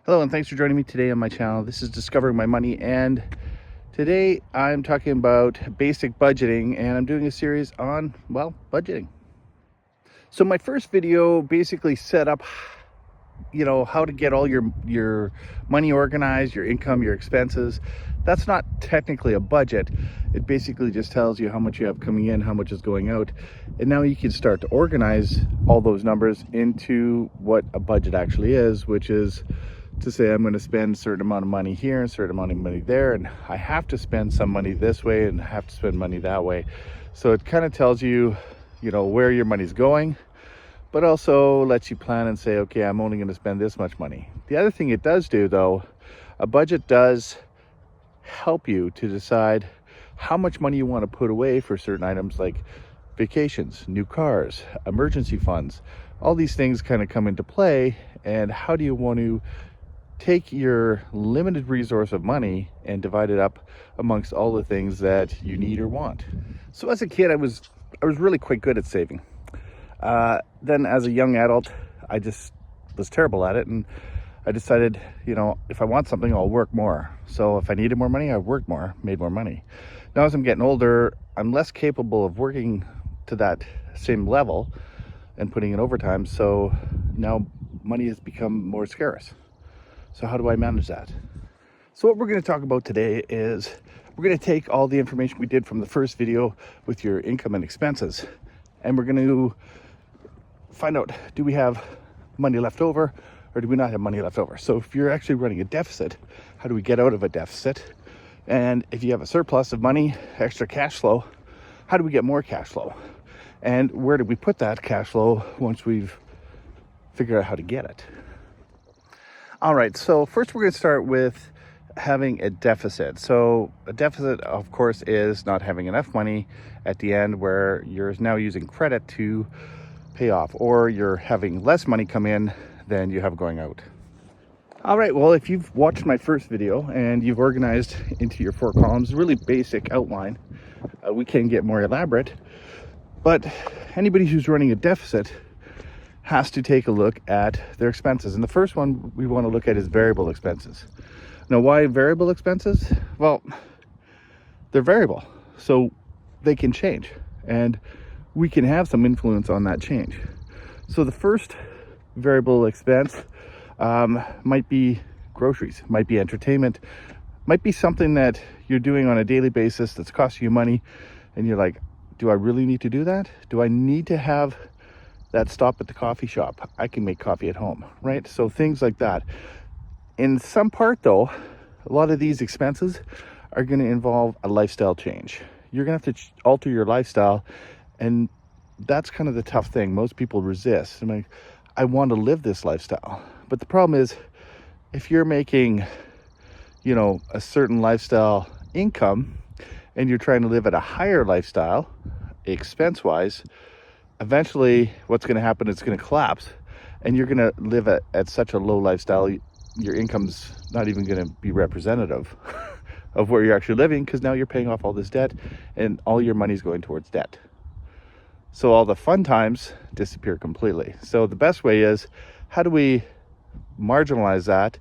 Hello and thanks for joining me today on my channel. This is Discovering My Money, and today I'm talking about basic budgeting, and I'm doing a series on, well, budgeting. So my first video basically set up, how to get all your money organized, your income, your expenses. That's not technically a budget. It basically just tells you how much you have coming in, how much is going out. And now you can start to organize all those numbers into what a budget actually is, which is to say I'm going to spend a certain amount of money here and a certain amount of money there, and I have to spend some money this way and I have to spend money that way. So it kind of tells you, where your money's going, but also lets you plan and say, okay, I'm only going to spend this much money. The other thing it does do, though, a budget does help you to decide how much money you want to put away for certain items like vacations, new cars, emergency funds. All these things kind of come into play, and how do you want to take your limited resource of money and divide it up amongst all the things that you need or want. So as a kid, I was really quite good at saving. Then as a young adult, I just was terrible at it, and I decided, if I want something, I'll work more. So if I needed more money, I worked more, made more money. Now as I'm getting older, I'm less capable of working to that same level and putting in overtime, so now money has become more scarce. So how do I manage that? So what we're going to talk about today is we're going to take all the information we did from the first video with your income and expenses, and we're going to find out, do we have money left over or do we not have money left over? So if you're actually running a deficit, how do we get out of a deficit? And if you have a surplus of money, extra cash flow, how do we get more cash flow? And where do we put that cash flow once we've figured out how to get it? All right, so first we're going to start with having a deficit. So a deficit, of course, is not having enough money at the end where you're now using credit to pay off, or you're having less money come in than you have going out. All right, well, if you've watched my first video and you've organized into your 4 columns, really basic outline, we can get more elaborate, but anybody who's running a deficit has to take a look at their expenses. And the first one we want to look at is variable expenses. Now, why variable expenses? Well, they're variable, so they can change, and we can have some influence on that change. So the first variable expense might be groceries, might be entertainment, might be something that you're doing on a daily basis that's costing you money, and you're like, do I really need to do that? Do I need to have that stop at the coffee shop? I can make coffee at home, right? So things like that. In some part, though, a lot of these expenses are going to involve a lifestyle change. You're going to have to alter your lifestyle, and that's kind of the tough thing. Most people resist. I'm like, I want to live this lifestyle. But the problem is, if you're making, a certain lifestyle income and you're trying to live at a higher lifestyle, expense-wise, eventually what's going to happen is it's going to collapse, and you're going to live at such a low lifestyle, your income's not even going to be representative of where you're actually living, because now you're paying off all this debt and all your money's going towards debt. So all the fun times disappear completely. So the best way is, how do we marginalize that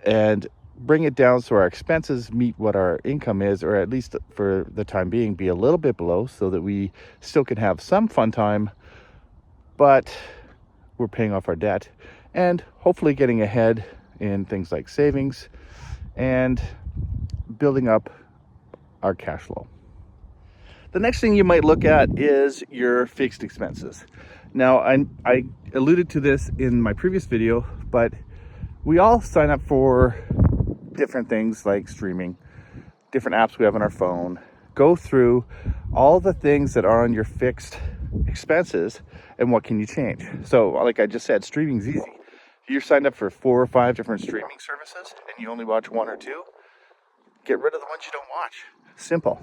and bring it down so our expenses meet what our income is, or at least for the time being be a little bit below, so that we still can have some fun time, but we're paying off our debt and hopefully getting ahead in things like savings and building up our cash flow. The next thing you might look at is your fixed expenses. Now, I alluded to this in my previous video, but we all sign up for different things like streaming, different apps we have on our phone. Go through all the things that are on your fixed expenses and what can you change. So like I just said, streaming's easy. If you're signed up for 4 or 5 different streaming services and you only watch 1 or 2, get rid of the ones you don't watch. Simple.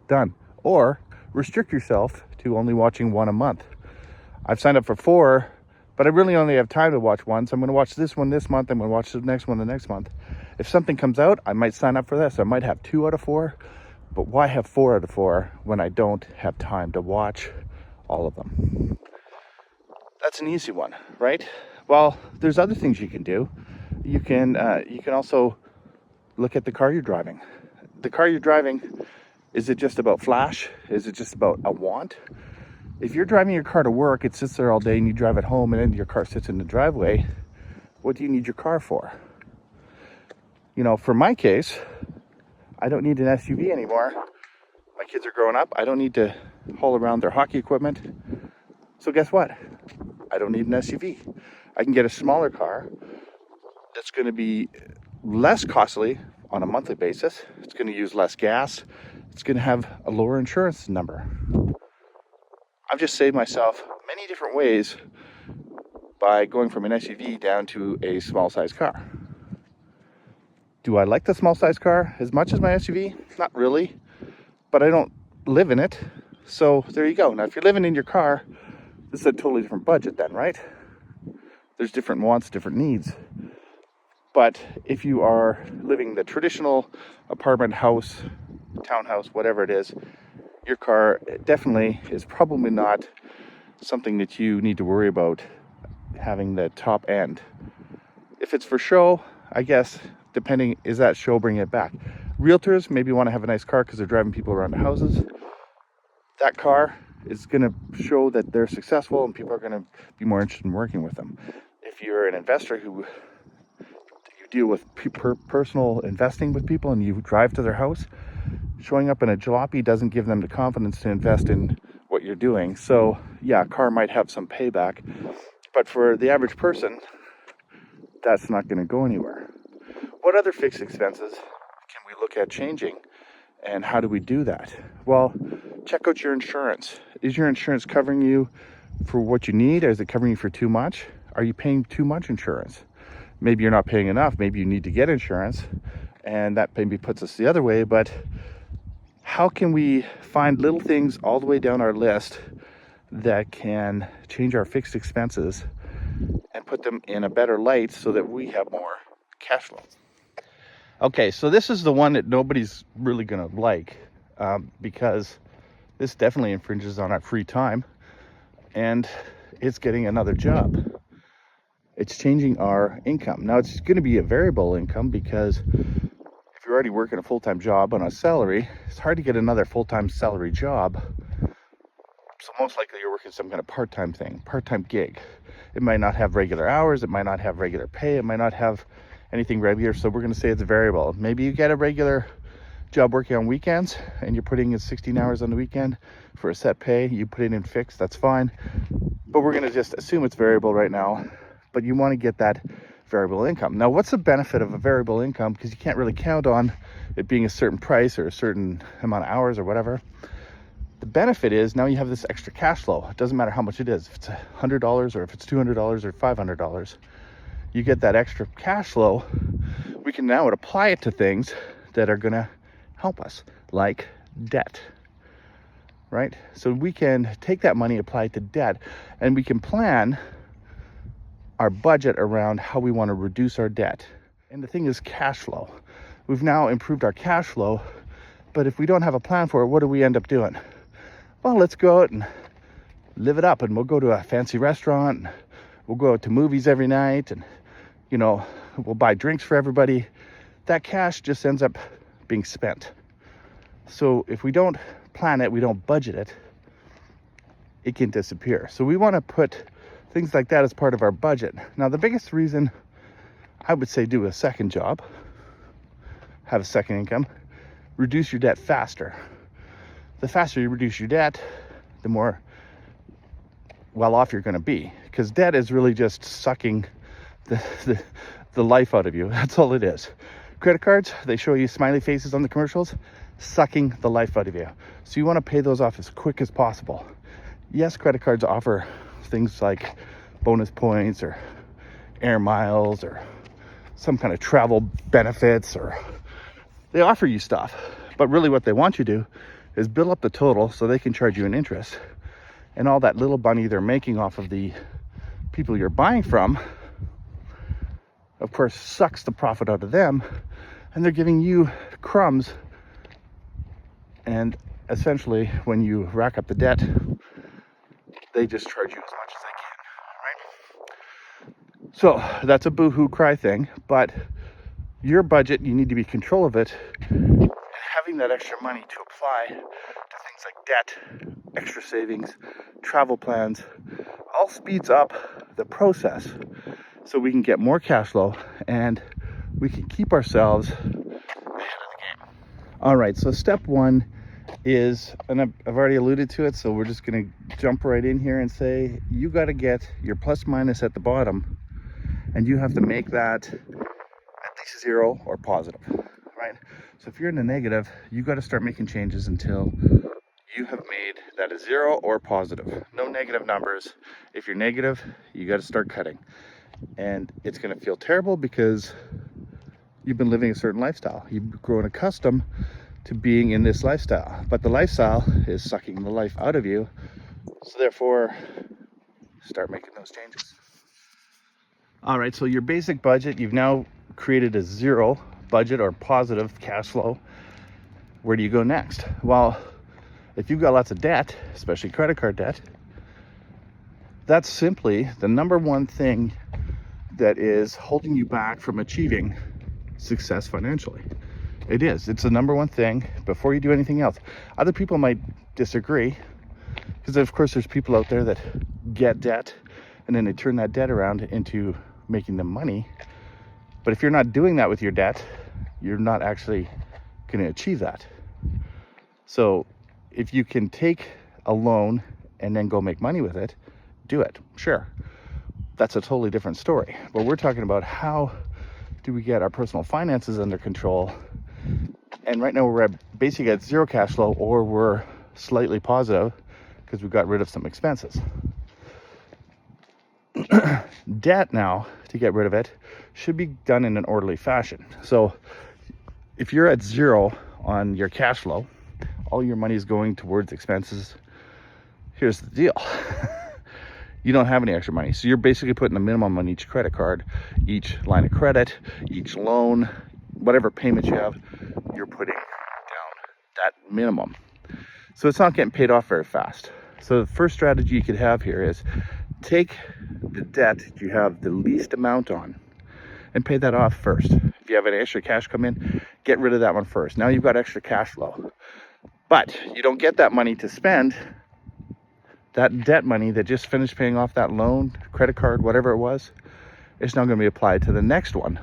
Done. Or restrict yourself to only watching 1 a month. I've signed up for 4, but I really only have time to watch 1, so I'm going to watch this one this month, I'm going to watch the next one the next month. If something comes out, I might sign up for this. I might have 2 out of 4, but why have 4 out of 4 when I don't have time to watch all of them? That's an easy one, right? Well, there's other things you can do. You can also look at the car you're driving. The car you're driving, is it just about flash? Is it just about a want? If you're driving your car to work, it sits there all day, and you drive it home, and then your car sits in the driveway, what do you need your car for? For my case, I don't need an SUV anymore. My kids are growing up. I don't need to haul around their hockey equipment. So guess what? I don't need an SUV. I can get a smaller car that's going to be less costly on a monthly basis. It's going to use less gas. It's going to have a lower insurance number. I've just saved myself many different ways by going from an SUV down to a small size car. Do I like the small size car as much as my SUV? Not really, but I don't live in it. So there you go. Now, if you're living in your car, this is a totally different budget then, right? There's different wants, different needs. But if you are living the traditional apartment house, townhouse, whatever it is, your car definitely is probably not something that you need to worry about having the top end. If it's for show, I guess, depending, is that show bringing it back? Realtors maybe want to have a nice car because they're driving people around the houses. That car is going to show that they're successful and people are going to be more interested in working with them. If you're an investor who you deal with personal investing with people and you drive to their house, showing up in a jalopy doesn't give them the confidence to invest in what you're doing. So yeah, a car might have some payback, but for the average person, that's not going to go anywhere. What other fixed expenses can we look at changing, and how do we do that? Well, check out your insurance. Is your insurance covering you for what you need, or is it covering you for too much? Are you paying too much insurance? Maybe you're not paying enough. Maybe you need to get insurance, and that maybe puts us the other way. But how can we find little things all the way down our list that can change our fixed expenses and put them in a better light so that we have more cash flow? Okay, so this is the one that nobody's really gonna like, because this definitely infringes on our free time, and it's getting another job. It's changing our income. Now, it's going to be a variable income, because if you're already working a full-time job on a salary, it's hard to get another full-time salary job. So most likely you're working some kind of part-time thing, part-time gig. It might not have regular hours, it might not have regular pay, it might not have anything regular, so we're going to say it's a variable. Maybe you get a regular job working on weekends and you're putting in 16 hours on the weekend for a set pay. You put it in fixed, that's fine, but we're going to just assume it's variable right now. But you want to get that variable income. Now, what's the benefit of a variable income? Because you can't really count on it being a certain price or a certain amount of hours or whatever. The benefit is now you have this extra cash flow. It doesn't matter how much it is. If it's $100 or if it's $200 or $500, you get that extra cash flow. We can now apply it to things that are going to help us, like debt, right? So we can take that money, apply it to debt, and we can plan our budget around how we want to reduce our debt. And the thing is cash flow. We've now improved our cash flow, but if we don't have a plan for it, what do we end up doing? Well, let's go out and live it up, and we'll go to a fancy restaurant, and we'll go out to movies every night, and we'll buy drinks for everybody. That cash just ends up being spent. So if we don't plan it, we don't budget it, it can disappear. So we want to put things like that as part of our budget. Now, the biggest reason I would say do a second job, have a second income, reduce your debt faster. The faster you reduce your debt, the more well off you're going to be, because debt is really just sucking the life out of you. That's all it is. Credit cards, they show you smiley faces on the commercials, sucking the life out of you. So you want to pay those off as quick as possible. Yes, credit cards offer things like bonus points or air miles or some kind of travel benefits, or they offer you stuff, but really what they want you to do is build up the total so they can charge you an interest, and all that little money they're making off of the people you're buying from, of course, sucks the profit out of them, and they're giving you crumbs. And essentially, when you rack up the debt, they just charge you as much as they can, right? So that's a boohoo cry thing, but your budget, you need to be in control of it. And having that extra money to apply to things like debt, extra savings, travel plans, all speeds up the process so we can get more cash flow and we can keep ourselves ahead of the game. All right, so step one is, and I've already alluded to it, so we're just going to jump right in here and say you got to get your plus minus at the bottom, and you have to make that at least zero or positive, right? So if you're in the negative, you got to start making changes until you have made that a zero or positive. No negative numbers. If you're negative, you got to start cutting, and it's going to feel terrible because you've been living a certain lifestyle. You've grown accustomed to being in this lifestyle, but the lifestyle is sucking the life out of you. So therefore, start making those changes. All right, so your basic budget, you've now created a zero budget or positive cash flow. Where do you go next? Well, if you've got lots of debt, especially credit card debt, that's simply the number one thing that is holding you back from achieving success financially. It is. It's the number one thing before you do anything else. Other people might disagree because, of course, there's people out there that get debt and then they turn that debt around into making them money. But if you're not doing that with your debt, you're not actually going to achieve that. So if you can take a loan and then go make money with it, do it. Sure. That's a totally different story. But we're talking about how do we get our personal finances under control. And right now we're basically at zero cash flow, or we're slightly positive because we got rid of some expenses. Debt now, to get rid of it, should be done in an orderly fashion. So if you're at zero on your cash flow, all your money is going towards expenses. Here's the deal. You don't have any extra money. So you're basically putting a minimum on each credit card, each line of credit, each loan, whatever payments you have, you're putting down that minimum. So it's not getting paid off very fast. So the first strategy you could have here is take the debt you have the least amount on and pay that off first. If you have any extra cash come in, get rid of that one first. Now you've got extra cash flow. But you don't get that money to spend. That debt money that just finished paying off that loan, credit card, whatever it was, is now going to be applied to the next one.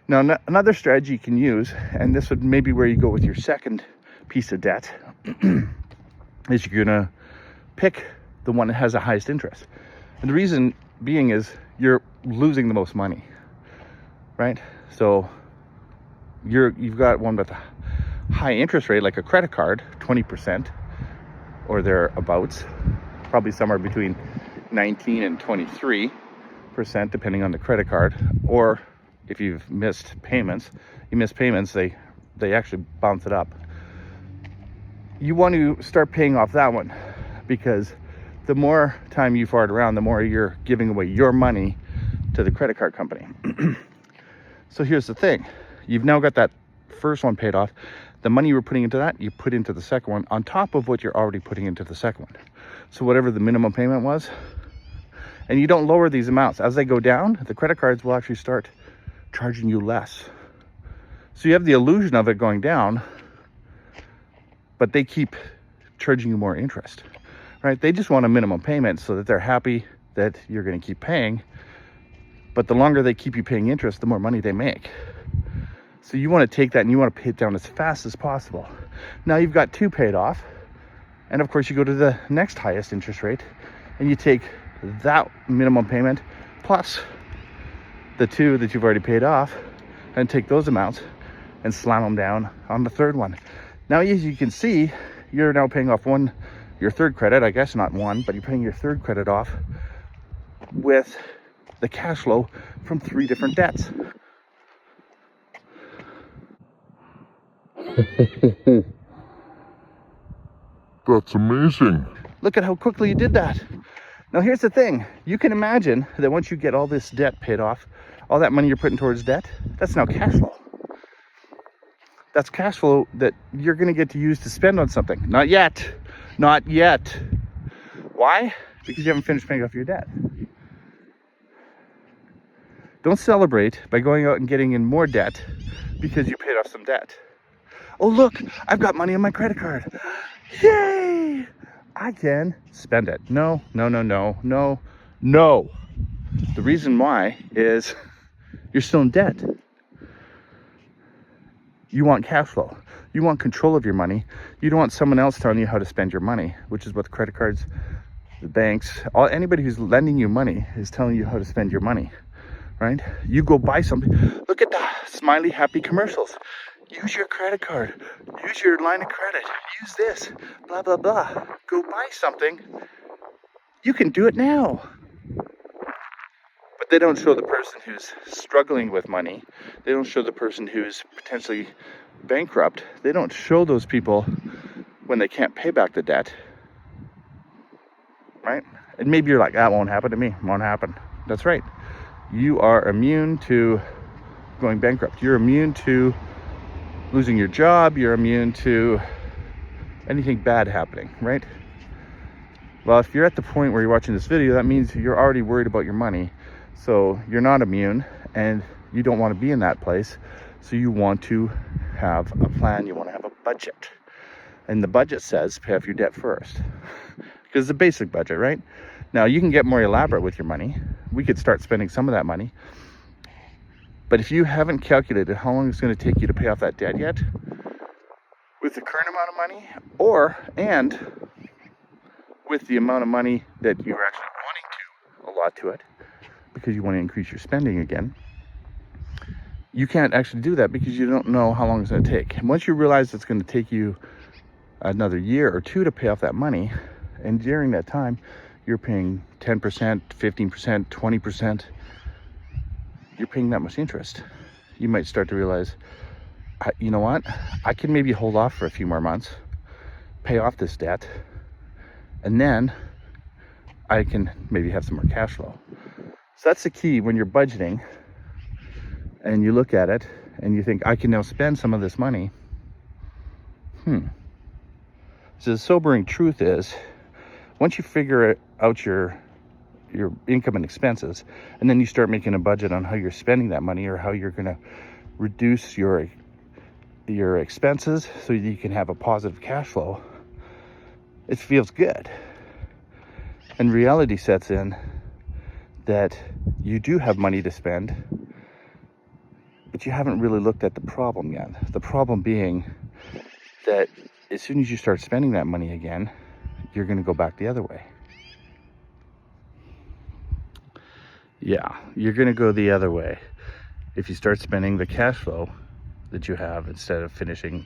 Now, another strategy you can use, and this would maybe where you go with your second piece of debt, is you're going to pick the one that has the highest interest. And the reason being is you're losing the most money, right? So you've got one with a high interest rate, like a credit card, 20% or thereabouts, probably somewhere between 19 and 23%, depending on the credit card. Or if you've missed payments, they actually bounce it up. You want to start paying off that one, because the more time you fart around, the more you're giving away your money to the credit card company. So here's the thing. You've now got that first one paid off. The money you were putting into that, you put into the second one on top of what you're already putting into the second one. So whatever the minimum payment was, and you don't lower these amounts. As they go down, the credit cards will actually start charging you less. So you have the illusion of it going down, but they keep charging you more interest, right? They just want a minimum payment so that they're happy that you're going to keep paying. But the longer they keep you paying interest, the more money they make. So you want to take that and you want to pay it down as fast as possible. Now you've got two paid off. And of course you go to the next highest interest rate and you take that minimum payment plus the two that you've already paid off and take those amounts and slam them down on the third one. Now, as you can see, you're now paying off your third credit, I guess not one, but you're paying your third credit off with the cash flow from 3 different debts. That's amazing. Look at how quickly you did that. Now here's the thing. You can imagine that once you get all this debt paid off, all that money you're putting towards debt, that's now cash flow. That's cash flow that you're going to get to use to spend on something. Not yet. Not yet. Why? Because you haven't finished paying off your debt. Don't celebrate by going out and getting in more debt because you paid off some debt. Oh, look, I've got money on my credit card. Yay! I can spend it. No, no, no, no, no, no. The reason why is you're still in debt. You want cash flow. You want control of your money. You don't want someone else telling you how to spend your money, which is what the credit cards, the banks, anybody who's lending you money is telling you how to spend your money, right? You go buy something. Look at the smiley, happy commercials. Use your credit card. Use your line of credit. Use this. Blah, blah, blah. Go buy something. You can do it now. But they don't show the person who's struggling with money. They don't show the person who's potentially bankrupt. They don't show those people when they can't pay back the debt. Right? And maybe you're like, that won't happen to me. Won't happen. That's right. You are immune to going bankrupt. You're immune to losing your job. You're immune to anything bad happening, right? Well, if you're at the point where you're watching this video, that means you're already worried about your money. So you're not immune and you don't want to be in that place. So you want to have a plan. You want to have a budget. And the budget says pay off your debt first. Because it's a basic budget, right? Now you can get more elaborate with your money. We could start spending some of that money. But if you haven't calculated how long it's going to take you to pay off that debt yet, with the current amount of money, and with the amount of money that you're actually wanting to allot to it, because you want to increase your spending again, you can't actually do that because you don't know how long it's going to take. And once you realize it's going to take you another year or two to pay off that money, and during that time, you're paying 10%, 15%, 20%, you're paying that much interest. You might start to realize, you know what? I can maybe hold off for a few more months, pay off this debt, and then I can maybe have some more cash flow. So that's the key when you're budgeting and you look at it and you think, I can now spend some of this money. So the sobering truth is, once you figure out your income and expenses, and then you start making a budget on how you're spending that money or how you're going to reduce your expenses so you can have a positive cash flow, it feels good. And reality sets in that you do have money to spend, but you haven't really looked at the problem yet. The problem being that as soon as you start spending that money again, you're going to go back the other way. Yeah, you're going to go the other way if you start spending the cash flow that you have instead of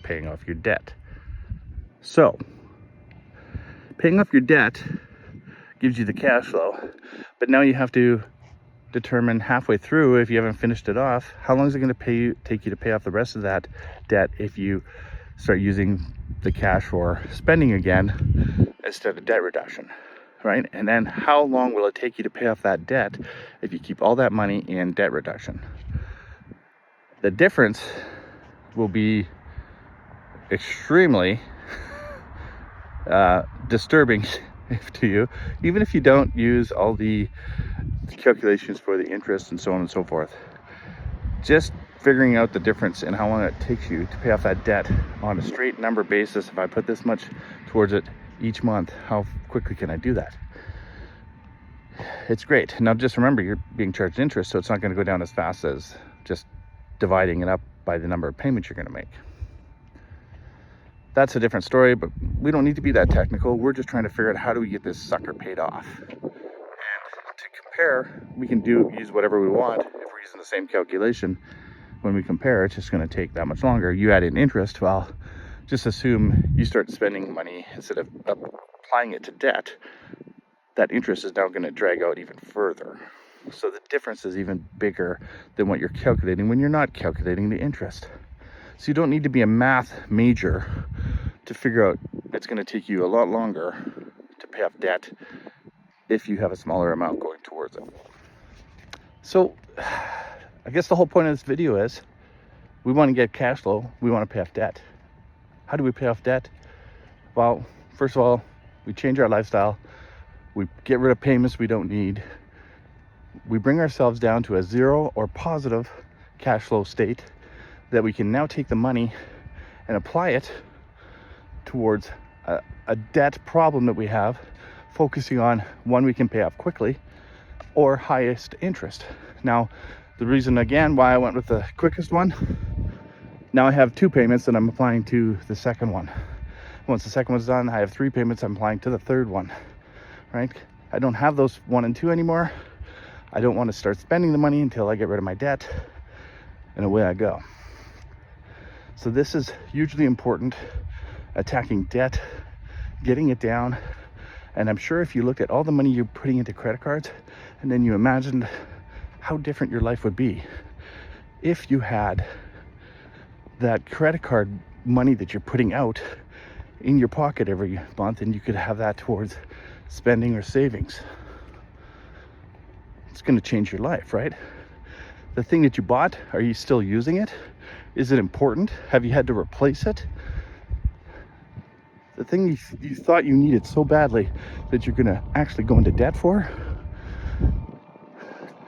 paying off your debt. So, paying off your debt gives you the cash flow, but now you have to determine halfway through, if you haven't finished it off, how long is it going to take you to pay off the rest of that debt if you start using the cash for spending again instead of debt reduction, right? And then how long will it take you to pay off that debt if you keep all that money in debt reduction? The difference will be extremely disturbing to you, even if you don't use all the calculations for the interest and so on and so forth. Just figuring out the difference in how long it takes you to pay off that debt on a straight number basis. If I put this much towards it each month, how quickly can I do that? It's great. Now just remember, you're being charged interest, so it's not going to go down as fast as just dividing it up by the number of payments you're going to make. That's a different story, but we don't need to be that technical. We're just trying to figure out how do we get this sucker paid off. And to compare, we can use whatever we want. If we're using the same calculation, when we compare, it's just going to take that much longer. You add in interest, well, just assume you start spending money instead of applying it to debt. That interest is now going to drag out even further. So the difference is even bigger than what you're calculating when you're not calculating the interest. So you don't need to be a math major to figure out it's going to take you a lot longer to pay off debt if you have a smaller amount going towards it. So I guess the whole point of this video is we want to get cash flow. We want to pay off debt. How do we pay off debt? Well, first of all, we change our lifestyle. We get rid of payments we don't need. we bring ourselves down to a zero or positive cash flow state, that we can now take the money and apply it towards a debt problem that we have, focusing on one we can pay off quickly or highest interest. Now, the reason again why I went with the quickest one, now I have 2 payments and I'm applying to the second one. Once the second one's done, I have 3 payments I'm applying to the third one, right? I don't have those 1 and 2 anymore. I don't want to start spending the money until I get rid of my debt, and away I go. So this is hugely important, attacking debt, getting it down. And I'm sure if you looked at all the money you're putting into credit cards and then you imagined how different your life would be if you had that credit card money that you're putting out in your pocket every month, and you could have that towards spending or savings. It's going to change your life, right? The thing that you bought, are you still using it? Is it important? Have you had to replace it? The thing you thought you needed so badly that you're going to actually go into debt for,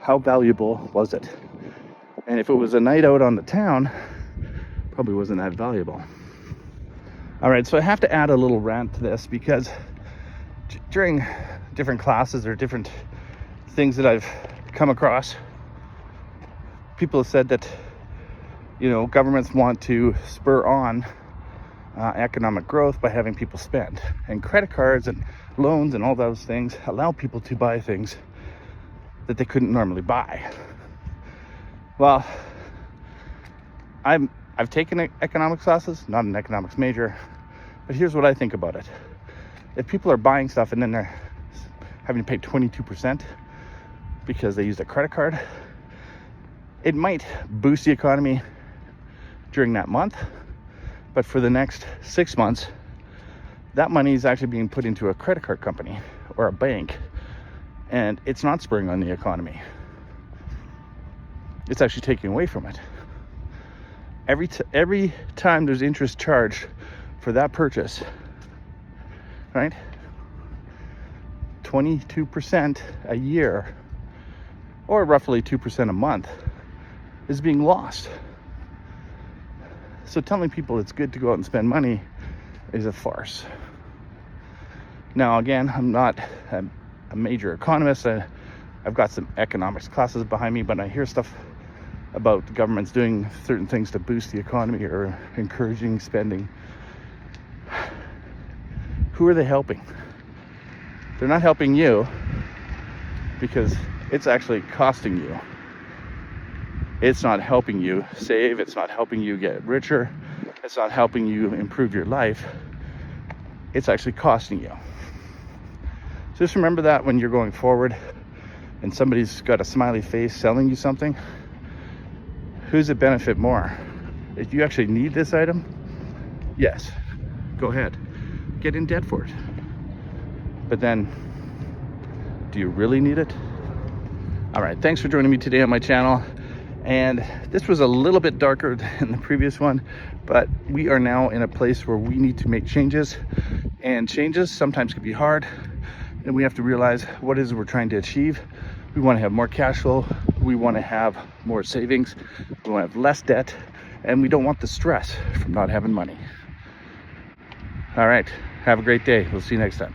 how valuable was it? And if it was a night out on the town, probably wasn't that valuable. All right, so I have to add a little rant to this, because during different classes or different things that I've come across, people have said that, governments want to spur on economic growth by having people spend, and credit cards and loans and all those things allow people to buy things that they couldn't normally buy. Well, I've taken economics classes, not an economics major, but here's what I think about it. If people are buying stuff and then they're having to pay 22% because they used a credit card, it might boost the economy during that month, but for the next 6 months, that money is actually being put into a credit card company or a bank, and it's not spurring on the economy. It's actually taking away from it. Every time there's interest charged for that purchase, right? 22% a year, or roughly 2% a month, is being lost. So telling people it's good to go out and spend money is a farce. Now, again, I'm not a major economist. I've got some economics classes behind me, but I hear stuff about governments doing certain things to boost the economy or encouraging spending. Who are they helping? They're not helping you, because it's actually costing you. It's not helping you save. It's not helping you get richer. It's not helping you improve your life. It's actually costing you. Just remember that when you're going forward and somebody's got a smiley face selling you something, who's it benefit more? If you actually need this item, yes, go ahead, get in debt for it. But then, do you really need it? All right, thanks for joining me today on my channel. And this was a little bit darker than the previous one, but we are now in a place where we need to make changes, and changes sometimes can be hard, and we have to realize what it is we're trying to achieve. We want to have more cash flow, we want to have more savings, we want to have less debt, and we don't want the stress from not having money. All right, have a great day. We'll see you next time.